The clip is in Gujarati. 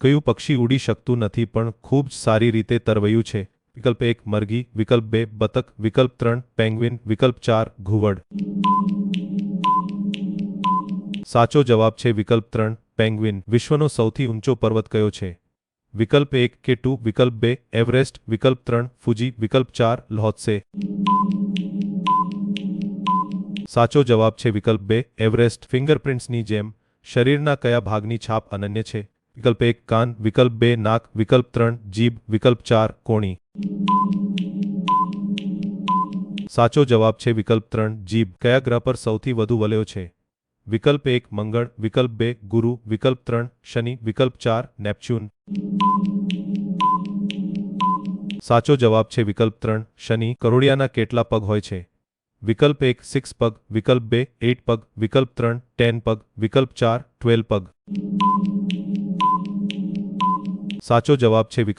કયું પક્ષી ઉડી શકતું નથી પણ ખૂબ જ સારી રીતે તરવૈયું છે? વિકલ્પ 1 મરઘી, વિકલ્પ 2 બતક, વિકલ્પ 3 પેંગ્વિન, વિકલ્પ 4 ઘુવડ. સાચો જવાબ છે વિકલ્પ 3 પેંગ્વિન. વિશ્વનો સૌથી ઊંચો પર્વત કયો છે? વિકલ્પ 1 K2, વિકલ્પ 2 એવરેસ્ટ, વિકલ્પ 3 ફુજી, વિકલ્પ 4 લ્હોત્સે. સાચો જવાબ છે વિકલ્પ 2 એવરેસ્ટ. ફિંગરપ્રિન્ટ્સની જેમ શરીરના કયા ભાગની છાપ અનન્ય છે? વિકલ્પ 1 કાન, વિકલ્પ 2 નાક, વિકલ્પ 3 જીભ, વિકલ્પ 4 કોણી. સાચો જવાબ છે વિકલ્પ 3 જીભ. કયા ગ્રહ પર સૌથી વધુ વલયો છે? વિકલ્પ 1 મંગળ, વિકલ્પ 2 ગુરુ, વિકલ્પ 3 શનિ, વિકલ્પ 4 નેપચ્યુન. સાચો જવાબ છે વિકલ્પ 3 શનિ. કરોળિયાના કેટલા પગ હોય છે? વિકલ્પ 1 6 પગ, વિકલ્પ 2 8 પગ, વિકલ્પ 3 10 પગ, વિકલ્પ 4 12 પગ. સાચો જવાબ છે